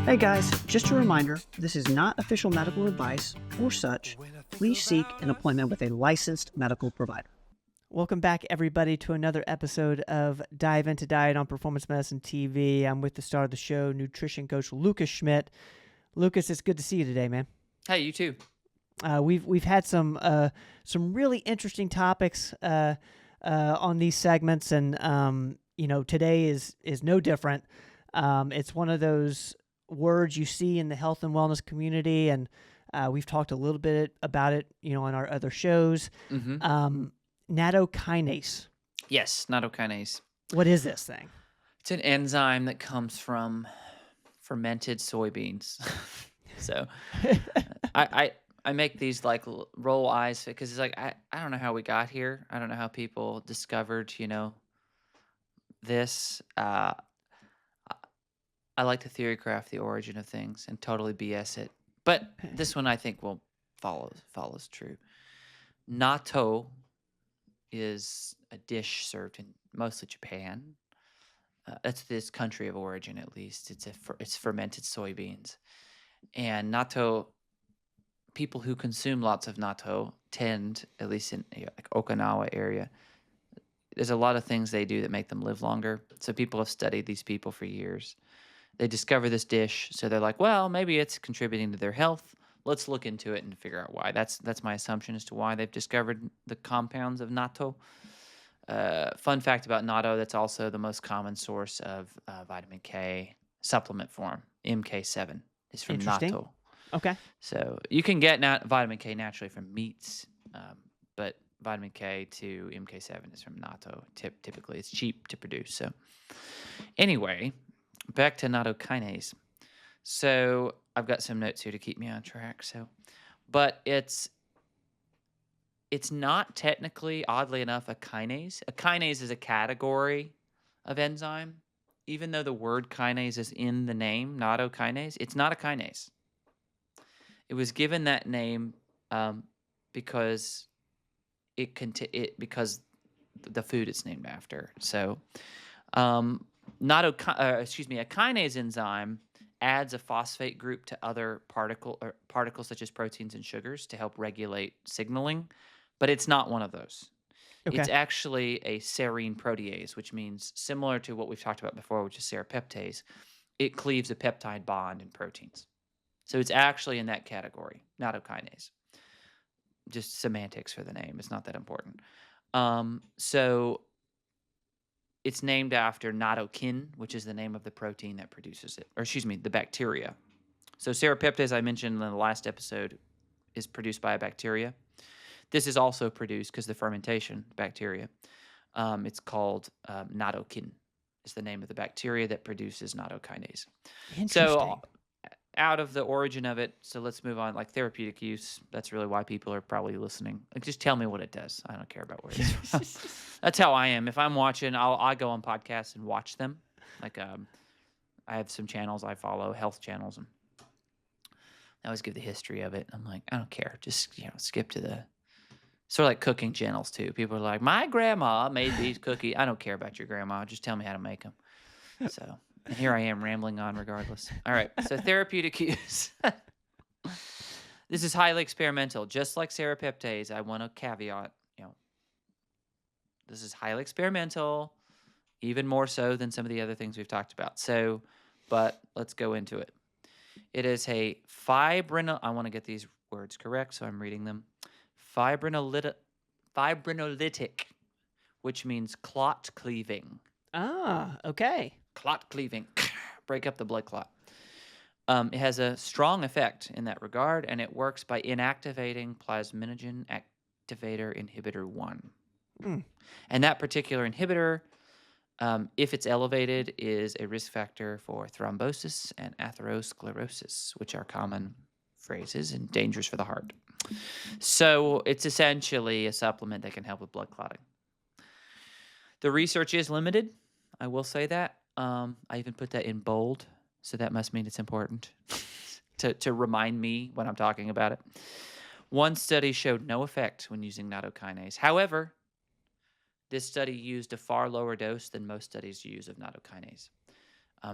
Hey guys, just a reminder, this is not official medical advice or such. Please seek an appointment with a licensed medical provider. Welcome back, everybody, to another episode of Dive Into Diet on Performance Medicine TV. I'm with the star of the show, nutrition coach Lucas Schmidt. Lucas, it's good to see you today, man. Hey, you too. We've had some really interesting topics on these segments, and today is no different. It's one of those words you see in the health and wellness community, and we've talked a little bit about it, on our other shows. Mm-hmm. Nattokinase. Yes, nattokinase. What is this thing? It's an enzyme that comes from fermented soybeans. So I make these like roll eyes because it's like I don't know how we got here. I don't know how people discovered this. I like to theory craft the origin of things and totally BS it. But this one I think will follows true. Natto is a dish served in mostly Japan. That's this country of origin, at least. It's fermented soybeans, and natto. People who consume lots of natto tend, at least in like Okinawa area, there's a lot of things they do that make them live longer. So people have studied these people for years. They discover this dish, so they're like, well, maybe it's contributing to their health. Let's look into it and figure out why. That's my assumption as to why they've discovered the compounds of natto. Fun fact about natto, that's also the most common source of vitamin K supplement form. MK7 is from natto. Okay. So you can get vitamin K naturally from meats, but vitamin K to MK7 is from natto. Typically, it's cheap to produce. So anyway, back to nattokinase. So I've got some notes here to keep me on track. But it's not technically, oddly enough, a kinase. A kinase is a category of enzyme. Even though the word kinase is in the name, nattokinase, it's not a kinase. It was given that name because because the food it's named after. So, a kinase enzyme adds a phosphate group to other particles such as proteins and sugars to help regulate signaling, but it's not one of those. Okay. It's actually a serine protease, which means similar to what we've talked about before, which is serapeptase. It cleaves a peptide bond in proteins. So it's actually in that category, nattokinase. Just semantics for the name. It's not that important. So it's named after nattokin, which is the name of the protein that produces it. Or the bacteria. So serapeptase, I mentioned in the last episode, is produced by a bacteria. This is also produced because the fermentation bacteria. It's called nattokin. Is the name of the bacteria that produces nattokinase. Interesting. So out of the origin of it, so let's move on. Like therapeutic use, that's really why people are probably listening. Like, just tell me what it does. I don't care about where it is from. That's how I am. If I'm watching, I go on podcasts and watch them. Like I have some channels I follow, health channels, and I always give the history of it. I'm like, I don't care. Just skip to the sort of like cooking channels too. People are like, my grandma made these cookies. I don't care about your grandma. Just tell me how to make them. So. And here I am rambling on regardless. All right, so therapeutic use. This is highly experimental. Just like serapeptase, I want to caveat, this is highly experimental, even more so than some of the other things we've talked about. So, but let's go into it. It is a I want to get these words correct, so I'm reading them. Fibrinolytic, which means clot cleaving. Ah, okay. Clot cleaving, break up the blood clot. It has a strong effect in that regard, and it works by inactivating plasminogen activator inhibitor 1. And that particular inhibitor, if it's elevated, is a risk factor for thrombosis and atherosclerosis, which are common phrases and dangerous for the heart. So it's essentially a supplement that can help with blood clotting. The research is limited, I will say that. I even put that in bold, so that must mean it's important to remind me when I'm talking about it. One study showed no effect when using nattokinase. However, this study used a far lower dose than most studies use of nattokinase.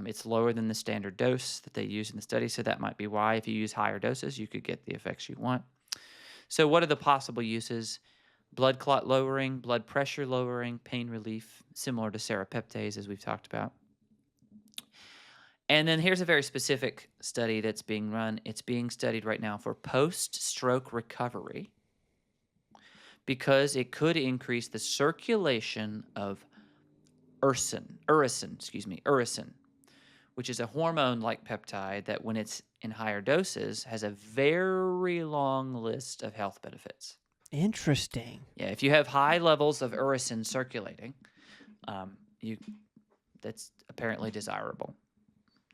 It's lower than the standard dose that they use in the study, so that might be why if you use higher doses, you could get the effects you want. So what are the possible uses? Blood clot lowering, blood pressure lowering, pain relief, similar to serapeptase as we've talked about. And then here's a very specific study that's being run. It's being studied right now for post-stroke recovery because it could increase the circulation of uracil, which is a hormone-like peptide that when it's in higher doses has a very long list of health benefits. Interesting. Yeah, if you have high levels of uracil circulating, that's apparently desirable.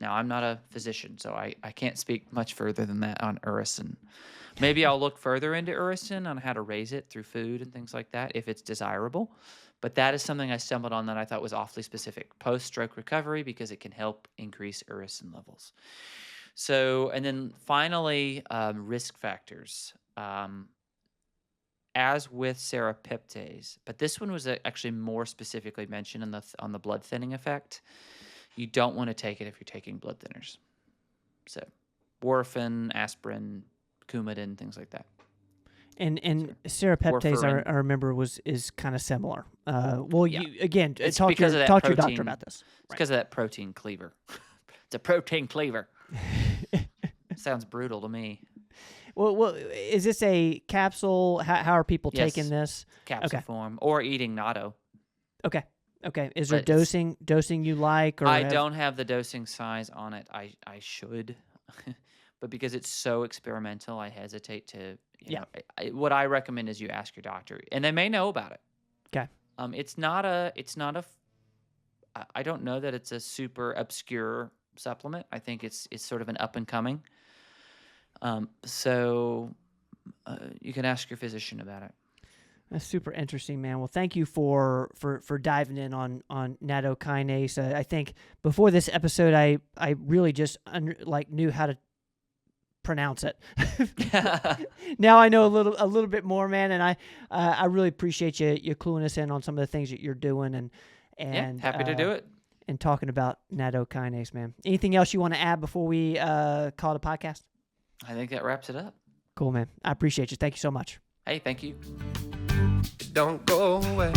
Now, I'm not a physician, so I can't speak much further than that on uracil. Maybe I'll look further into uracil on how to raise it through food and things like that if it's desirable. But that is something I stumbled on that I thought was awfully specific. Post-stroke recovery, because it can help increase uracil levels. So, and then finally, risk factors. As with serapeptase, but this one was actually more specifically mentioned on the blood thinning effect. You don't want to take it if you're taking blood thinners. So, warfarin, aspirin, Coumadin, things like that. And serapeptase, Warfarin. I remember, is kind of similar. Yeah. You again It's talk to because of that your doctor protein. about this. It's because of that protein cleaver. It's a protein cleaver. Sounds brutal to me. Well, is this a capsule? How are people taking this? Capsule form or eating natto. Okay. Is there But it's- dosing you like? Or I don't have the dosing size on it. I should, but because it's so experimental, I hesitate to. You know, what I recommend is you ask your doctor, and they may know about it. Okay. It's not a. I don't know that it's a super obscure supplement. I think it's sort of an up and coming. So you can ask your physician about it. That's super interesting, man. Well, thank you for diving in on nattokinase. I think before this episode, I really just knew how to pronounce it. Now I know a little bit more, man, and I really appreciate you cluing us in on some of the things that you're doing and happy to do it. And talking about nattokinase, man. Anything else you want to add before we call it a podcast? I think that wraps it up. Cool, man. I appreciate you. Thank you so much. Hey, thank you. Don't go away.